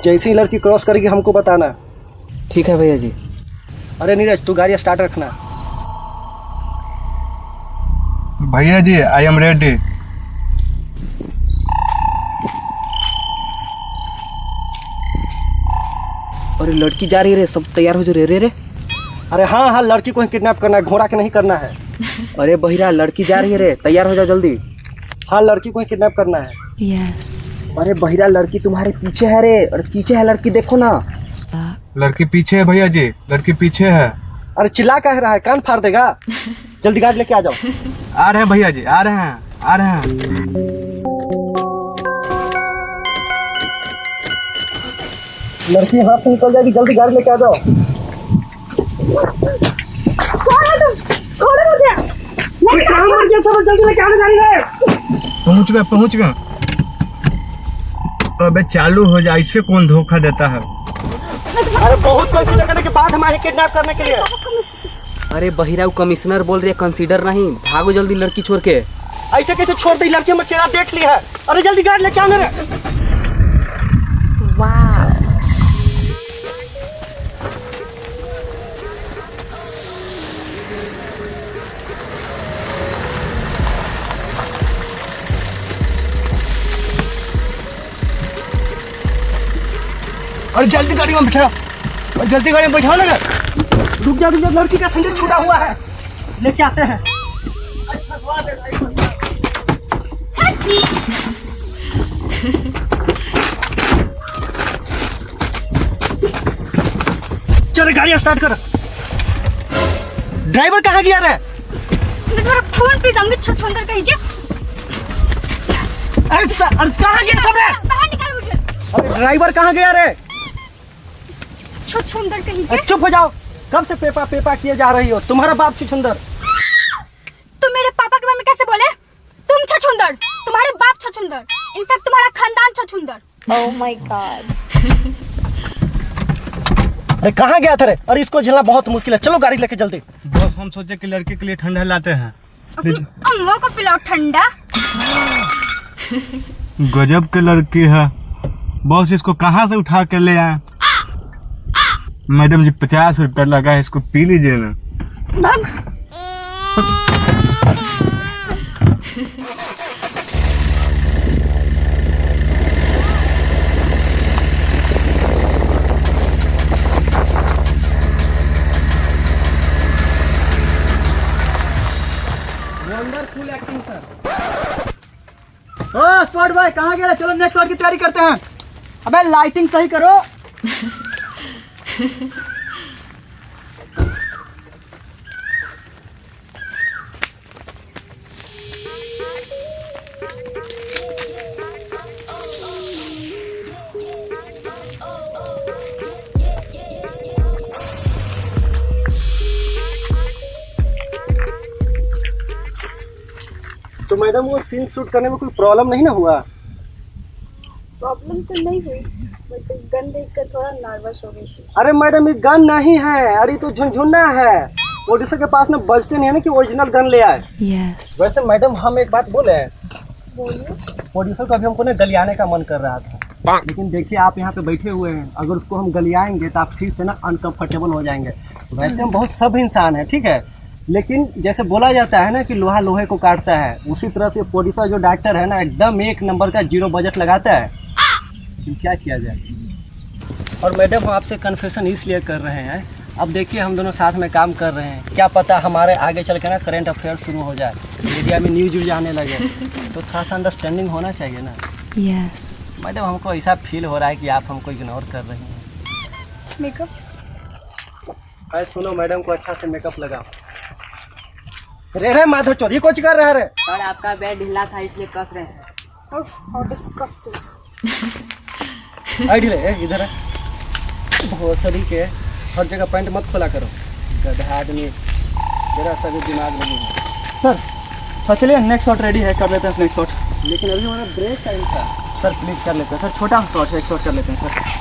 जैसे ही लड़की क्रॉस करेगी हमको बताना। ठीक है भैया जी। अरे नीरज तू गाड़ी स्टार्ट रखना। भैया जी आई एम रेडी। अरे लड़की जा रही है रे, सब तैयार हो जो रे रे रे। अरे हाँ हाँ लड़की को ही किडनैप करना है, घोड़ा के नहीं करना है। अरे बहिरा लड़की जा रही है रे, तैयार हो जाओ जल्दी। हाँ लड़की को ही किडनैप करना है। Yes. अरे बहिरा लड़की तुम्हारे पीछे है रे, अरे पीछे है लड़की, देखो ना। लड़की पीछे है भैया जी, लड़की पीछे है। अरे चिल्ला कह रहा है, कान फाड़ देगा। जल्दी गाड़ी लेके आ जाओ। आ रहे हैं भैया जी, आ रहे हैं आ रहे हैं। लड़की हाथ से निकल जाएगी, जल्दी गाड़ी लेके आ जाओ। जल्दी लेके आना गाड़ी है। पहुंच गए। अबे चालू हो जाए, इससे कौन धोखा देता है। अरे बहुत पैसे लगाने के बाद हमारे किडनैप करने के लिए। अरे बहिरा वो कमिश्नर बोल रही है, कंसीडर नहीं, भागो जल्दी लड़की छोड़ के। ऐसे कैसे छोड़ दी, लड़की हमारा चेहरा देख लिया है। अरे जल्दी गाड़ी लेके आना रे। Wow. अरे जल्दी गाड़ी में बैठा, जल्दी गाड़ी में बैठाओ ना। रुक जा लड़की का सिंदूर छूटा हुआ है, लेके आते हैं। चलो गाड़ी स्टार्ट कर। ड्राइवर कहाँ गया रे? मेरा फोन पे जाऊंगी छछंदर कहीं के। अरे कहाँ गया सब रे? बाहर निकाल मुझे। अरे ड्राइवर कहाँ गया रे? छछंदर कहीं के। चुप हो जाओ, कब से पेपा किए जा रही हो? तुम्हारा बाप छछुंदर। तुम मेरे पापा के बारे में कैसे बोले? तुम छछुंदर, तुम्हारे बाप छछुंदर, इनफैक्ट तुम्हारा खानदान छछुंदर। Oh my God. अरे कहाँ गया था रे? अरे इसको झेलना बहुत मुश्किल है, चलो गाड़ी लेके जल्दी। बस हम सोचे कि लड़की के लिए ठंडा लाते हैं। अपनी अम्मा को पिलाओ ठंडा। गजब के लड़की है बॉस, इसको कहाँ से उठा कर ले आए? मैडम जी 50 रुपया लगा है, इसको पी लीजिए ना। Wonderful acting sir. Oh spot boy कहाँ गया? चलो नेक्स्ट शॉट की तैयारी करते हैं। अबे लाइटिंग सही करो। तो मैडम वो सीन शूट करने में कोई प्रॉब्लम नहीं ना हुआ? प्रॉब्लम तो नहीं हुई, बट गन देखकर थोड़ा नर्वस हो गई थी। अरे मैडम ये गन नहीं है, अरे तो झुनझुना है। प्रोड्यूसर के पास ना बजते नहीं है ना कि ओरिजिनल गन ले आए। Yes. वैसे मैडम हम एक बात बोले, बोलिए। प्रोड्यूसर को अभी हमको ना गलियाने का मन कर रहा था, लेकिन देखिए आप यहाँ पे बैठे हुए हैं, अगर उसको हम गलियाएंगे तो आप ठीक से ना अनकंफर्टेबल हो जाएंगे। वैसे हम बहुत सब इंसान हैं, ठीक है, लेकिन जैसे बोला जाता है ना कि लोहा लोहे को काटता है, उसी तरह से प्रोड्यूसर जो डायरेक्टर है ना एकदम एक नंबर का 0 बजट लगाता है। लेकिन क्या किया जाए। और मैडम हम आपसे कन्फेशन इसलिए कर रहे हैं, अब देखिए हम दोनों साथ में काम कर रहे हैं, क्या पता हमारे आगे चल के ना करंट अफेयर शुरू हो जाए, मीडिया में न्यूज आने लगे, तो थोड़ा सा अंडरस्टैंडिंग होना चाहिए ना। Yes. मैडम हमको ऐसा फील हो रहा है कि आप हमको इग्नोर कर रही हैं। मेकअप। अरे सुनो मैडम को अच्छा से मेकअप लगाओ। रे माधव चोर ये कुछ कर रहा है रे? सर आपका बेड ढीला था इसलिए कस रहे हैं। How disgusting. आइडिया ले इधर है। भोसड़ी के हर जगह पैंट मत खोला करो, गधा आदमी, जरा सा भी दिमाग नहीं है। सर तो चलिए नेक्स्ट शॉट रेडी है, कर लेते हैं नेक्स्ट शॉट। लेकिन अभी हमारा ब्रेक टाइम था। सर प्लीज़ कर लेते हैं सर, छोटा शॉट है, एक शॉट कर लेते हैं सर।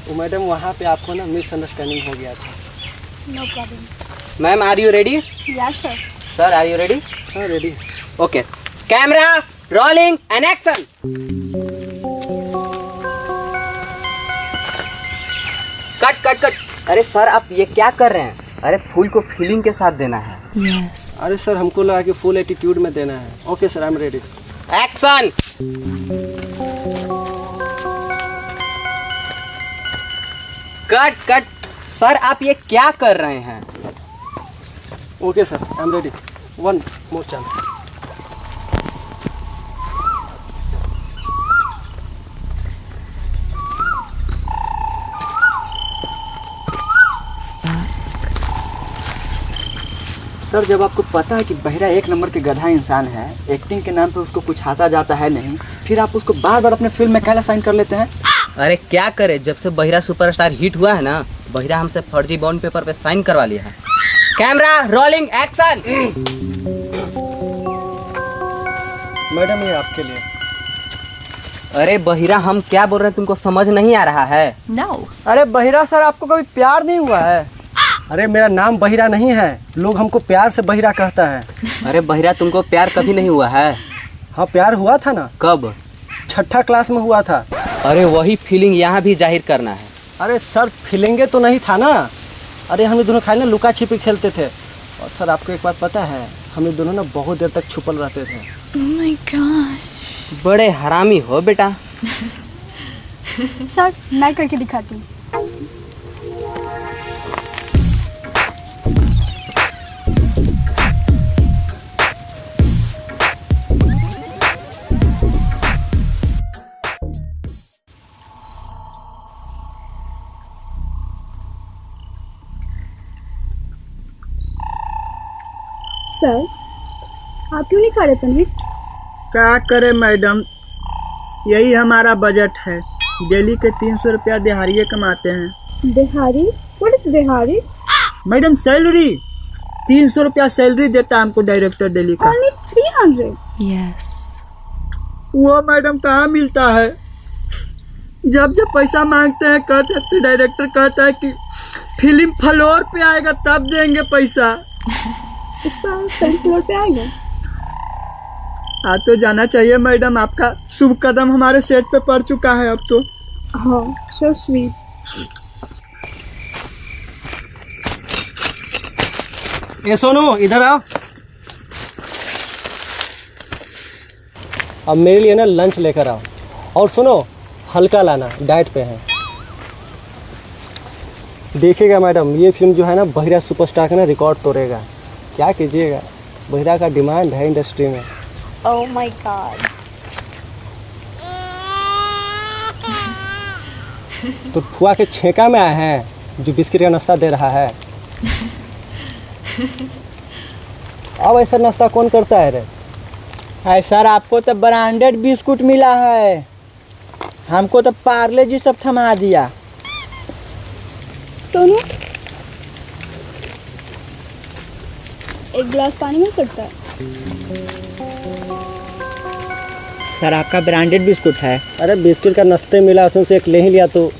वो मैडम वहाँ पे आपको ना मिसअंडरस्टैंडिंग हो गया था। No problem. Ma'am are you ready? या sir. Sir are you ready? हाँ ready. Okay, camera rolling and action. Cut cut cut. अरे सर आप ये क्या कर रहे हैं? अरे फूल को फीलिंग के साथ देना है। अरे सर हमको लगा कि फुल एटीट्यूड में देना है। Okay sir, I am ready. Action. Cut cut. Sir आप ये क्या कर रहे हैं? Okay sir, I am ready. One more chance. Sir जब आपको पता है कि बहिरा एक नंबर के गधा इंसान है, एक्टिंग के नाम पे उसको कुछ आता जाता है नहीं, फिर आप उसको बार बार अपने फिल्म में काला साइन कर लेते हैं। अरे क्या करे, जब से बहिरा सुपरस्टार हिट हुआ है ना, बहिरा हमसे फर्जी बॉन्ड पेपर पे साइन करवा लिया है। Camera rolling action. मैडम ये आपके लिए। अरे बहिरा हम क्या बोल रहे हैं तुमको समझ नहीं आ रहा है? अरे बहिरा सर आपको कभी प्यार नहीं हुआ है? अरे मेरा नाम बहिरा नहीं है, लोग हमको प्यार से बहिरा कहता है। अरे बहिरा तुमको प्यार कभी नहीं हुआ है? हाँ प्यार हुआ था ना। कब? छठा क्लास में हुआ था। अरे वही फीलिंग यहाँ भी जाहिर करना है। अरे सर फीलिंगे तो नहीं था ना। अरे हम दोनों खाली ना लुका छिपी खेलते थे। और सर आपको एक बात पता है, हम दोनों ना बहुत देर तक छुपल रहते थे। Oh my gosh. बड़े हरामी हो बेटा। सर मैं करके दिखाती हूँ। सर आप क्यों नहीं खा रहे पनीर? क्या करे मैडम, यही हमारा बजट है। डेली के 300 रुपया दिहाड़िए कमाते हैं। दिहाड़ी? व्हाट इज दिहाड़ी? मैडम सैलरी 300 रुपया सैलरी देता है हमको डायरेक्टर डेली का। Only 300. वो मैडम कहाँ मिलता है? जब जब पैसा मांगते हैं कहते हैं तो डायरेक्टर कहता है कि फिल्म फ्लोर पे आएगा तब देंगे पैसा। इस बार फिल्म फ्लोर पे आएगा। आ तो जाना चाहिए मैडम, आपका शुभ कदम हमारे सेट पे पड़ चुका है अब तो। हाँ, so sweet. ये सोनू इधर आओ। अब मेरे लिए ना लंच लेकर आओ। और सुनो हल्का लाना, डाइट पे है। देखिएगा मैडम, ये फिल्म जो है ना बहिरा सुपरस्टार का ना रिकॉर्ड तोड़ेगा। क्या कीजिएगा, बहिरा का डिमांड है इंडस्ट्री में। Oh my god. तो फुआ के छेका में आए हैं जो बिस्किट का नाश्ता दे रहा है। अब ऐसा नाश्ता कौन करता है रे? है सर, आपको तो ब्रांडेड बिस्कुट मिला है, हमको तो पार्ले जी सब थमा दिया। सोनू एक गिलास पानी मिल सकता है? सर आपका ब्रांडेड बिस्कुट है। अरे बिस्किट का नाश्ते मिला, उसमें से एक ले ही लिया तो।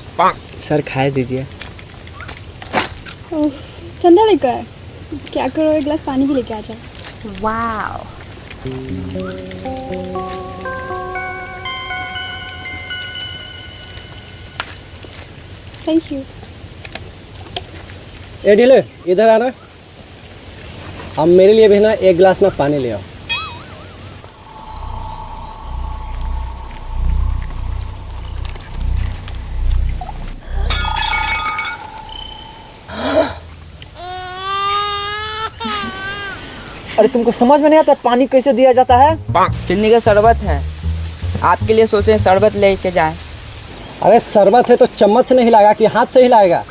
सर खाए दीजिए। ओह, ठंडा लेकर है। क्या करो, एक गिलास पानी भी लेके आ जाओ। वाओ। Thank you. ए ढीले इधर आना। अब मेरे लिए भी ना एक गिलास ना पानी ले आओ। अरे तुमको समझ में नहीं आता पानी कैसे दिया जाता है? चीनी का शरबत है, आपके लिए सोचे शरबत लेके जाए। अरे शरबत है तो चम्मच से नहीं हिलाएगा कि हाथ से हिलाएगा?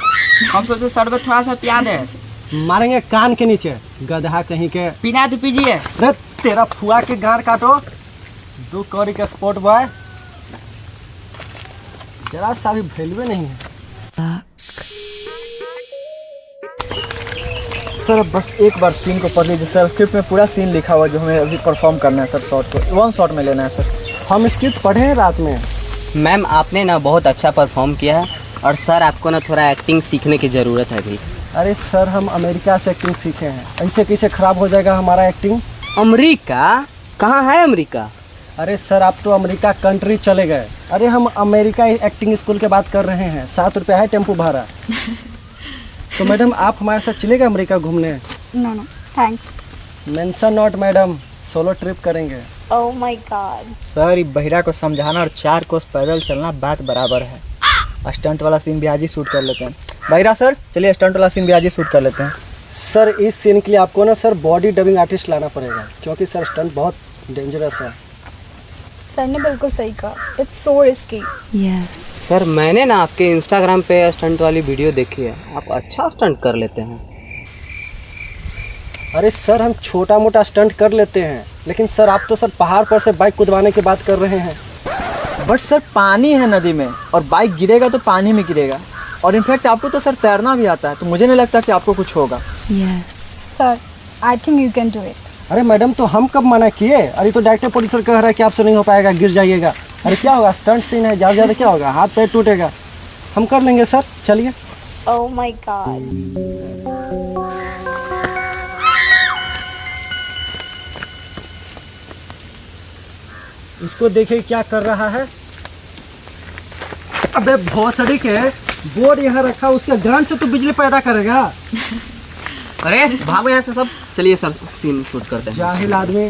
हम सोचे शरबत थोड़ा सा पिया दे। मारेंगे कान के नीचे, गधा कहीं के। पीना है तो पीजिए। अरे तेरा फुआ के गार काटो। 2 कौड़ी का स्पोर्ट बॉय, जरा सा भी वैल्यू नहीं है। सर बस एक बार सीन को पढ़ लीजिए सर, स्क्रिप्ट में पूरा सीन लिखा हुआ जो हमें अभी परफॉर्म करना है सर। शॉट को 1 शॉट में लेना है सर। हम स्क्रिप्ट पढ़े हैं रात में। मैम आपने ना बहुत अच्छा परफॉर्म किया है, और सर आपको ना थोड़ा एक्टिंग सीखने की ज़रूरत है अभी। अरे सर हम अमेरिका से एक्टिंग सीखे हैं, ऐसे कैसे ख़राब हो जाएगा हमारा एक्टिंग। अमेरिका? कहाँ है अमेरिका? अरे सर आप तो अमेरिका कंट्री चले गए। अरे हम अमेरिका एक्टिंग स्कूल की बात कर रहे हैं, 7 रुपये है टेम्पो भाड़ा। तो मैडम आप हमारे साथ चलेगा अमेरिका घूमने? No no thanks. Mention not madam, solo trip करेंगे। Oh my god. सर बहिरा को समझाना और 4 कोस पैदल चलना बात बराबर है। स्टंट वाला सीन भी आज ही शूट कर लेते हैं। बहिरा सर चलिए स्टंट वाला सीन भी आज ही शूट कर लेते हैं। सर इस सीन के लिए आपको ना सर बॉडी डबिंग आर्टिस्ट लाना पड़ेगा, क्योंकि सर स्टंट बहुत डेंजरस है। सर ने बिल्कुल सही कहा, इट्स सो रिस्की। सर मैंने ना आपके इंस्टाग्राम पे स्टंट वाली वीडियो देखी है, आप अच्छा स्टंट कर लेते हैं। अरे सर हम छोटा मोटा स्टंट कर लेते हैं, लेकिन सर आप तो सर पहाड़ पर से बाइक कुदवाने की बात कर रहे हैं। बट सर पानी है नदी में और बाइक गिरेगा तो पानी में गिरेगा, और इनफैक्ट आपको तो सर तैरना भी आता है, तो मुझे नहीं लगता कि आपको कुछ होगा। Sir I think you can do it. अरे मैडम तो हम कब मना किए? अरे तो डायरेक्टर प्रोड्यूसर कह रहा है कि आपसे नहीं हो पाएगा, गिर जाइएगा। अरे क्या होगा, स्टंट सीन है, ज़्यादा ज़्यादा क्या होगा, हाथ पैर टूटेगा। हम कर लेंगे सर, चलिए। ओह माय गॉड। इसको देखिए क्या कर रहा है। अबे भोसड़ी के, बोर्ड यहाँ रखा, उसके गान से तो बिजली पैदा करेगा। अरे भागो यहाँ से सब, चलिए सर सीन शूट करते हैं। जाहिल आदमी।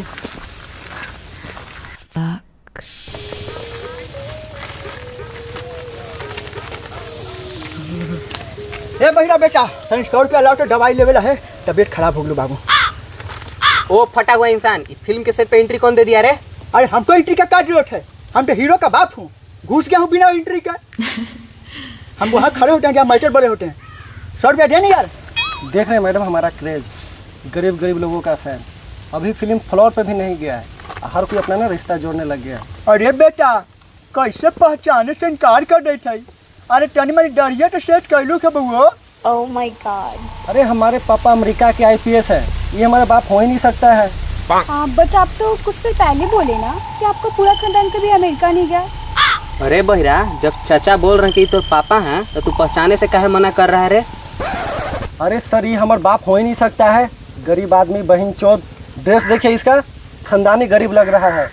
ए बहिरा बेटा 100 रुपया लाओ तो दवाई लेवल है, तबीयत खराब हो गई बाबू। ओ फटा हुआ इंसान, फिल्म के सेट पे एंट्री कौन दे दिया रे? अरे हमको एंट्री का क्या जरूरत है, हम तो हीरो का बाप हूँ, घुस गया हूँ बिना एंट्री का। हम वहाँ खड़े होते हैं जहाँ मैटर बड़े होते हैं। 100 रुपया दे नहीं यार। देख रहे हैं मैडम हमारा क्रेज, गरीब गरीब लोगों का फैन। अभी फिल्म फ्लोर पे भी नहीं गया है, हर कोई अपना ना रिश्ता जोड़ने लग गया है। अरे बेटा कैसे पहचाने से इनकार कर दे थे? अरे तनी मनी डरिए तो सेट कर लू के बउआ। ओह माय गॉड। अरे हमारे पापा अमेरिका के IPS है, ये हमारा बाप हो ही नहीं सकता है। बट आप तो कुछ देर पहले बोले ना कि आपका पूरा खानदान कभी अमेरिका नहीं गया। अरे बहिरा, जब चाचा बोल रहे हैं कि तो पापा हैं, तो तू पहचाने से काहे मना कर रहा है रे? अरे सर ये हमारा बाप हो ही नहीं सकता है, गरीब आदमी, बहन चौथ। ड्रेस देखिए इसका, खानदानी गरीब लग रहा है।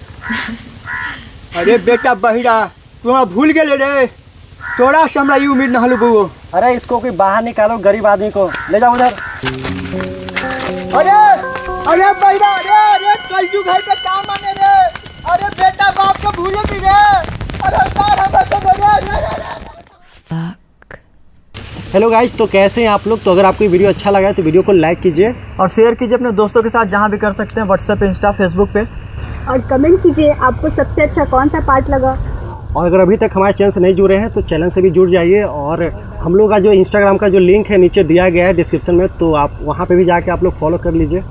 अरे बेटा बहिरा तू भूल गए रे, थोड़ा सा हमरा ये उम्मीद न हलो बउआ। अरे इसको कोई बाहर निकालो, गरीब आदमी को ले जाओ उधर। अरे अरे बहिरा, अरे अरे कल तू घर पे काम आने रे। अरे बेटा बाप को भूले भी रे। अरे यार हम तो हेलो गाइस, तो कैसे हैं आप लोग? तो अगर आपको ये वीडियो अच्छा लगा है तो वीडियो को लाइक कीजिए और शेयर कीजिए अपने दोस्तों के साथ, जहाँ भी कर सकते हैं, व्हाट्सएप, इंस्टा, फेसबुक पे। और कमेंट कीजिए आपको सबसे अच्छा कौन सा पार्ट लगा। और अगर अभी तक हमारे चैनल से नहीं जुड़े हैं तो चैनल से भी जुड़ जाइए। और हम लोग का जो इंस्टाग्राम का जो लिंक है नीचे दिया गया है डिस्क्रिप्शन में, तो आप वहाँ पे भी जाके आप लोग फॉलो कर लीजिए।